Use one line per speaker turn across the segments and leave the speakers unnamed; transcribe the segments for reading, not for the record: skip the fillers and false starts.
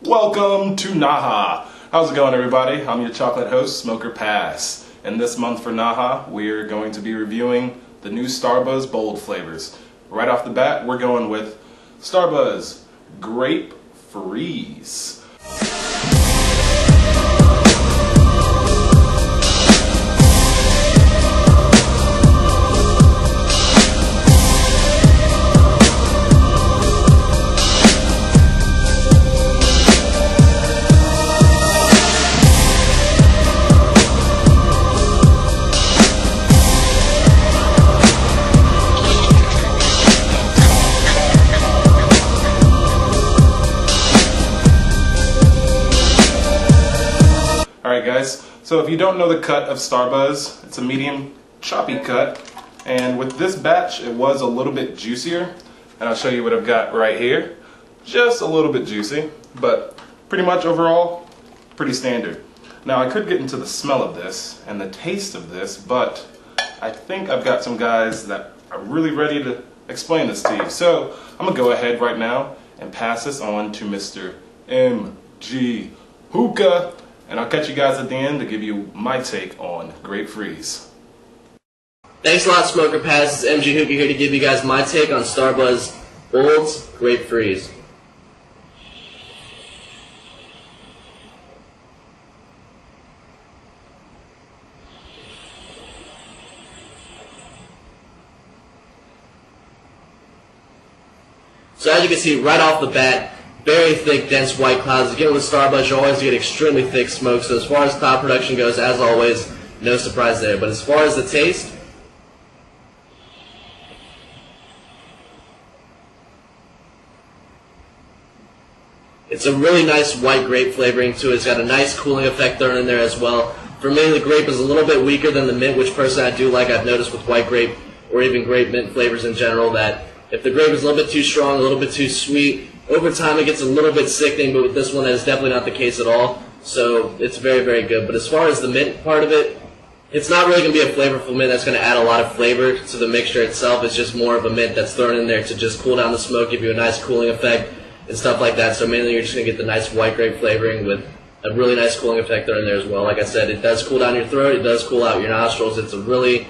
Welcome to NAHA. How's it going, everybody? I'm your chocolate host, Smoker Pass. And this month for NAHA, we're going to be reviewing the new Starbuzz BOLD flavors. Right off the bat, we're going with Starbuzz Grape Freeze. Alright guys, so if you don't know the cut of Starbuzz, it's a medium choppy cut, and with this batch it was a little bit juicier, and I'll show you what I've got right here. Just a little bit juicy, but pretty much overall pretty standard. Now I could get into the smell of this and the taste of this, but I think I've got some guys that are really ready to explain this to you. So I'm going to go ahead right now and pass this on to Mr. MG Hookah. And I'll catch you guys at the end to give you my take on Grape Freeze.
Thanks a lot, Smoker Pass. It's MG Hookah here to give you guys my take on Starbuzz BOLD's Grape Freeze. So as you can see right off the bat, very thick, dense white clouds. Again, with Starbuzz, you always get extremely thick smoke. So as far as cloud production goes, as always, no surprise there. But as far as the taste, it's a really nice white grape flavoring to it. It's got a nice cooling effect thrown in there as well. For me, the grape is a little bit weaker than the mint, which personally I do like. I've noticed with white grape or even grape mint flavors in general that if the grape is a little bit too strong, a little bit too sweet, over time it gets a little bit sickening, but with this one that is definitely not the case at all. So it's very, very good. But as far as the mint part of it, it's not really going to be a flavorful mint that's going to add a lot of flavor to the mixture itself. It's just more of a mint that's thrown in there to just cool down the smoke, give you a nice cooling effect and stuff like that. So mainly you're just going to get the nice white grape flavoring with a really nice cooling effect thrown in there as well. Like I said, it does cool down your throat, it does cool out your nostrils. It's a really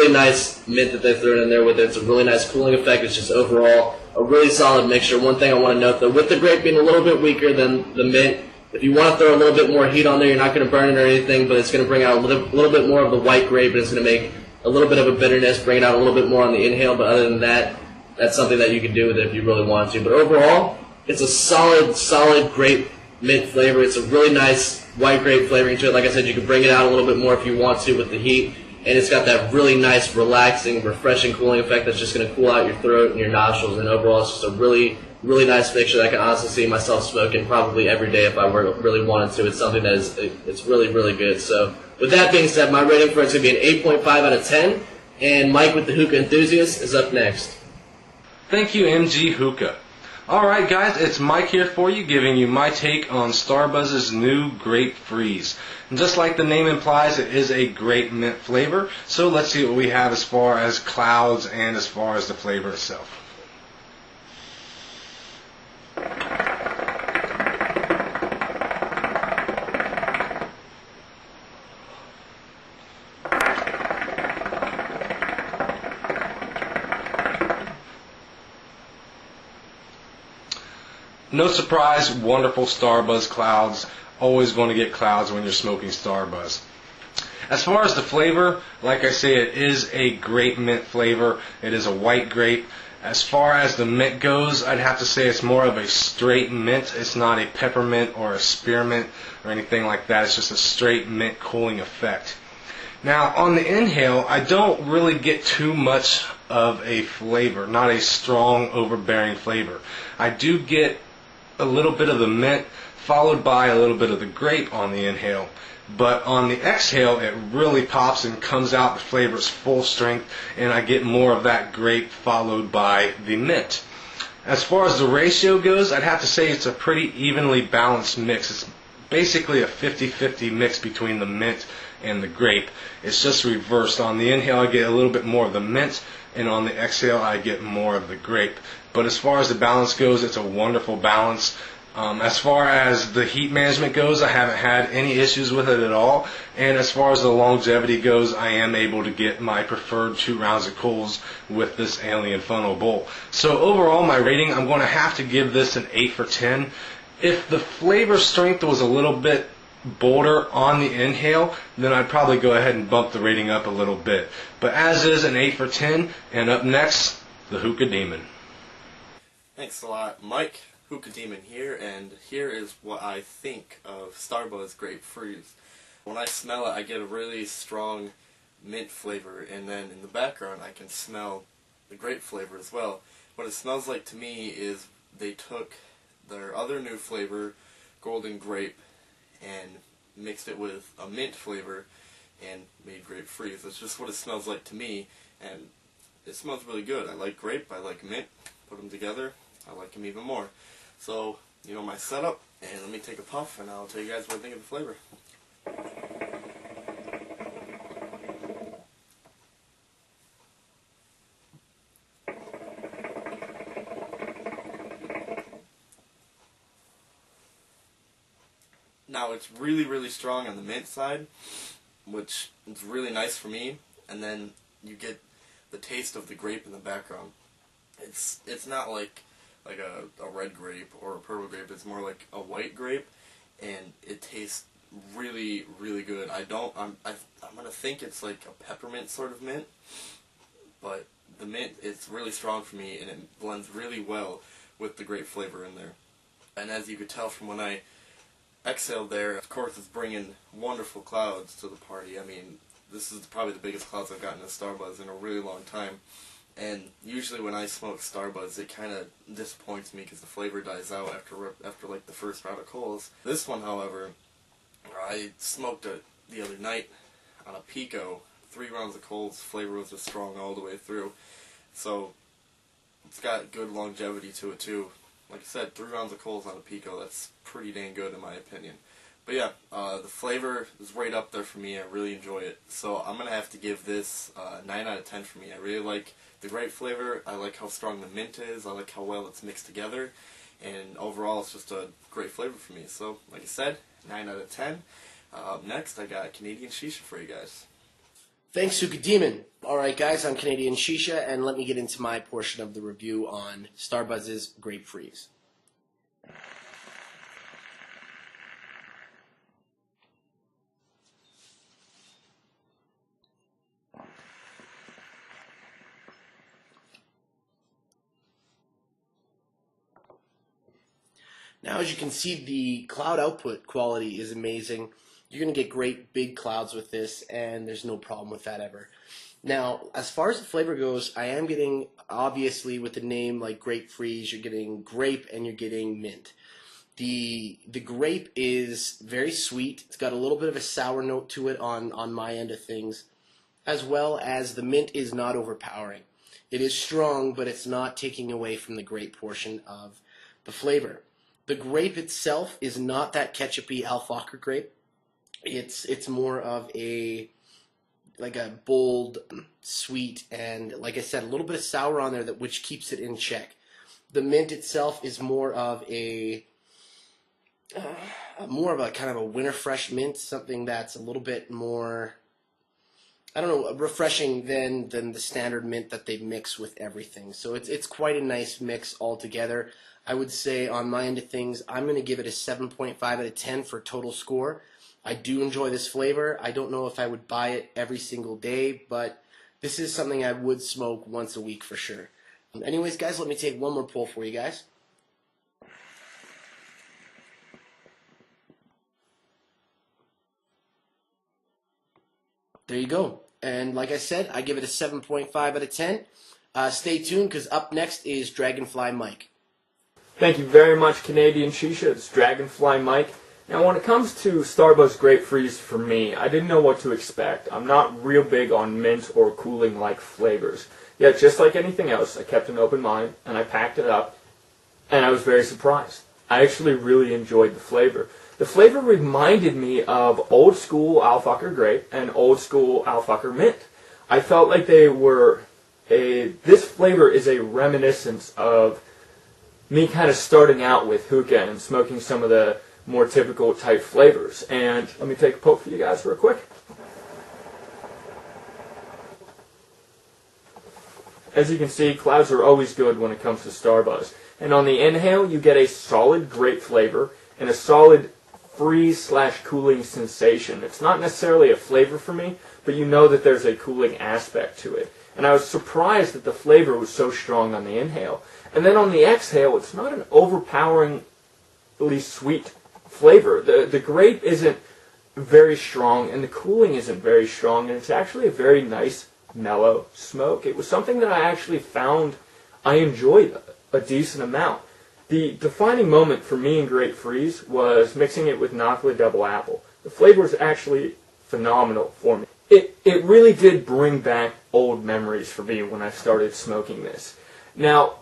nice mint that they've thrown in there with it. It's a really nice cooling effect. It's just overall a really solid mixture. One thing I want to note though, with the grape being a little bit weaker than the mint, if you want to throw a little bit more heat on there, you're not going to burn it or anything, but it's going to bring out a little bit more of the white grape, and it's going to make a little bit of a bitterness, bring it out a little bit more on the inhale. But other than that, that's something that you can do with it if you really want to. But overall, it's a solid grape mint flavor. It's a really nice white grape flavoring to it. Like I said, you can bring it out a little bit more if you want to with the heat. And it's got that really nice, relaxing, refreshing cooling effect that's just going to cool out your throat and your nostrils. And overall, it's just a really nice mixture that I can honestly see myself smoking probably every day if I really wanted to. It's something that is it's really good. So with that being said, my rating for it's going to be an 8.5 out of 10. And Mike with the Hookah Enthusiast is up next.
Thank you, MG Hookah. Alright guys, it's Mike here for you, giving you my take on Starbuzz's new Grape Freeze. And just like the name implies, it is a grape mint flavor. So let's see what we have as far as clouds and as far as the flavor itself. No surprise, wonderful Starbuzz clouds. Always going to get clouds when you're smoking Starbuzz. As far as the flavor, like I say, it is a grape mint flavor. It is a white grape. As far as the mint goes, I'd have to say it's more of a straight mint. It's not a peppermint or a spearmint or anything like that. It's just a straight mint cooling effect. Now, on the inhale, I don't really get too much of a flavor, not a strong, overbearing flavor. I do get a little bit of the mint followed by a little bit of the grape on the inhale, but on the exhale it really pops and comes out. The flavor is full strength, and I get more of that grape followed by the mint. As far as the ratio goes, I'd have to say it's a pretty evenly balanced mix. It's basically a 50-50 mix between the mint and the grape. It's just reversed. On the inhale I get a little bit more of the mint, and on the exhale I get more of the grape. But as far as the balance goes, it's a wonderful balance. As far as the heat management goes, I haven't had any issues with it at all. And as far as the longevity goes, I am able to get my preferred 2 rounds of coals with this Alien Funnel Bolt. So overall, my rating, I'm going to have to give this an 8 for 10. If the flavor strength was a little bit bolder on the inhale, then I'd probably go ahead and bump the rating up a little bit. But as is, an 8 for 10. And up next, the Hookah Demon.
Thanks a lot, Mike. Hookah Demon here, and here is what I think of Starbuzz Grape Freeze. When I smell it, I get a really strong mint flavor, and then in the background I can smell the grape flavor as well. What it smells like to me is they took their other new flavor, Golden Grape, and mixed it with a mint flavor and made Grape Freeze. That's just what it smells like to me, and it smells really good. I like grape, I like mint. Put them together, I like them even more. So, you know my setup, and let me take a puff, and I'll tell you guys what I think of the flavor. Now, it's really, really strong on the mint side, which is really nice for me, and then you get the taste of the grape in the background. It's not like a red grape or a purple grape. It's more like a white grape, and it tastes really, really good. I'm gonna think it's like a peppermint sort of mint, but the mint, it's really strong for me, and it blends really well with the grape flavor in there. And as you could tell from when I exhaled there, of course it's bringing wonderful clouds to the party. I mean, this is probably the biggest clouds I've gotten in Starbuzz in a really long time. And usually when I smoke Starbuzz, it kind of disappoints me because the flavor dies out after like the first round of coals. This one, however, I smoked it the other night on a Pico. 3 rounds of coals, flavor was just strong all the way through. So it's got good longevity to it too. Like I said, 3 rounds of coals on a Pico, that's pretty dang good in my opinion. But yeah, the flavor is right up there for me. I really enjoy it. So I'm going to have to give this 9 out of 10 for me. I really like the grape flavor. I like how strong the mint is. I like how well it's mixed together. And overall, it's just a great flavor for me. So, like I said, 9 out of 10. Next, I got Canadian Shisha for you guys.
Thanks, Hookah Demon. Alright guys, I'm Canadian Shisha, and let me get into my portion of the review on Starbuzz's Grape Freeze. Now, as you can see, the cloud output quality is amazing. You're going to get great big clouds with this, and there's no problem with that ever. Now, as far as the flavor goes, I am getting, obviously, with a name like Grape Freeze, you're getting grape and you're getting mint. The grape is very sweet. It's got a little bit of a sour note to it on my end of things, as well as the mint is not overpowering. It is strong, but it's not taking away from the grape portion of the flavor. The grape itself is not that ketchupy Alfacher grape. It's more of a bold, sweet, and like I said, a little bit of sour on there which keeps it in check. The mint itself is more of a kind of a winter fresh mint, something that's a little bit more, I don't know, refreshing than the standard mint that they mix with everything. So it's quite a nice mix altogether. I would say on my end of things, I'm going to give it a 7.5 out of 10 for total score. I do enjoy this flavor. I don't know if I would buy it every single day, but this is something I would smoke once a week for sure. Anyways, guys, let me take one more pull for you guys. There you go. And like I said, I give it a 7.5 out of 10. Stay tuned, because up next is Dragonfly Mike.
Thank you very much, Canadian Shisha. It's Dragonfly Mike. Now, when it comes to Starbuzz Grape Freeze, for me, I didn't know what to expect. I'm not real big on mint or cooling-like flavors. Yet, just like anything else, I kept an open mind, and I packed it up, and I was very surprised. I actually really enjoyed the flavor. The flavor reminded me of old school Alfacher grape and old school Alfacher mint. I felt like they were this flavor is a reminiscence of me kind of starting out with hookah and smoking some of the more typical type flavors. And let me take a puff for you guys real quick. As you can see, clouds are always good when it comes to Starbuzz. And on the inhale, you get a solid grape flavor and a solid freeze/cooling sensation. It's not necessarily a flavor for me, but you know that there's a cooling aspect to it. And I was surprised that the flavor was so strong on the inhale. And then on the exhale, it's not an overpoweringly sweet flavor. The grape isn't very strong, and the cooling isn't very strong, and it's actually a very nice, mellow smoke. It was something that I actually found I enjoyed a decent amount. The defining moment for me in Grape Freeze was mixing it with NAHA Double Apple. The flavor was actually phenomenal for me. It really did bring back old memories for me when I started smoking this. Now,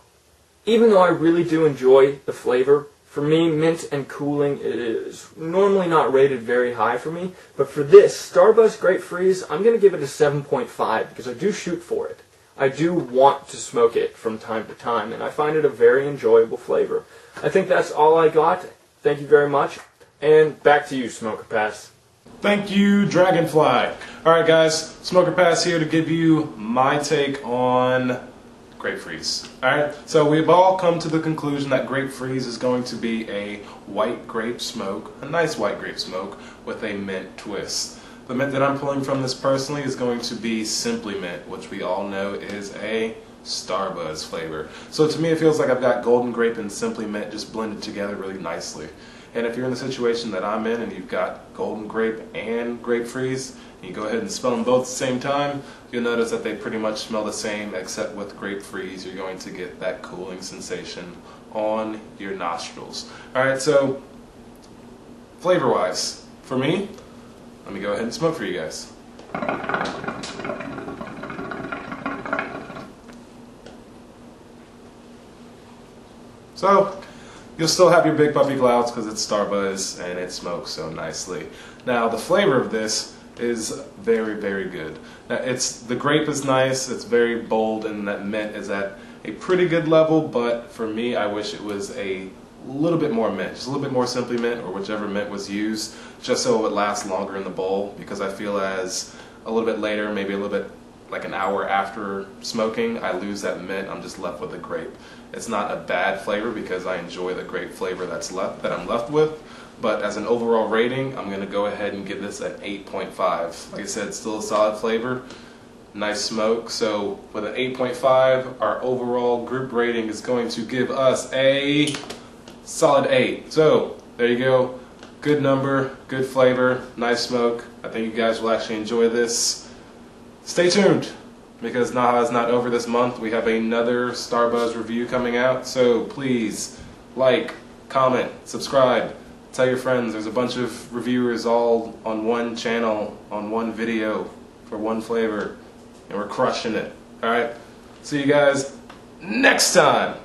even though I really do enjoy the flavor, for me, mint and cooling is normally not rated very high for me, but for this Starbuzz Grape Freeze, I'm going to give it a 7.5 because I do shoot for it. I do want to smoke it from time to time, and I find it a very enjoyable flavor. I think that's all I got. Thank you very much, and back to you, Smoker Pass.
Thank you, Dragonfly. Alright guys, Smoker Pass here to give you my take on Grape Freeze. Alright, so we've all come to the conclusion that Grape Freeze is going to be a white grape smoke, a nice white grape smoke with a mint twist. The mint that I'm pulling from this personally is going to be Simply Mint, which we all know is a Starbuzz flavor. So to me it feels like I've got Golden Grape and Simply Mint just blended together really nicely. And if you're in the situation that I'm in and you've got Golden Grape and Grape Freeze, and you go ahead and smell them both at the same time, you'll notice that they pretty much smell the same, except with Grape Freeze you're going to get that cooling sensation on your nostrils. Alright, so flavor-wise, for me, let me go ahead and smoke for you guys. So, you'll still have your big puffy clouds because it's Starbuzz and it smokes so nicely. Now, the flavor of this is very, very good. Now, the grape is nice, it's very bold, and that mint is at a pretty good level, but for me, I wish it was a little bit more mint, just a little bit more Simply Mint or whichever mint was used, just so it would last longer in the bowl, because I feel as a little bit later, maybe a little bit like an hour after smoking, I lose that mint, I'm just left with the grape. It's not a bad flavor because I enjoy the grape flavor that I'm left with, but as an overall rating, I'm going to go ahead and give this an 8.5. Like I said, it's still a solid flavor, nice smoke, so with an 8.5, our overall group rating is going to give us a solid 8. So, there you go. Good number, good flavor, nice smoke. I think you guys will actually enjoy this. Stay tuned, because NAHA is not over this month. We have another Starbuzz review coming out, so please like, comment, subscribe, tell your friends. There's a bunch of reviewers all on one channel, on one video, for one flavor, and we're crushing it. Alright, see you guys next time!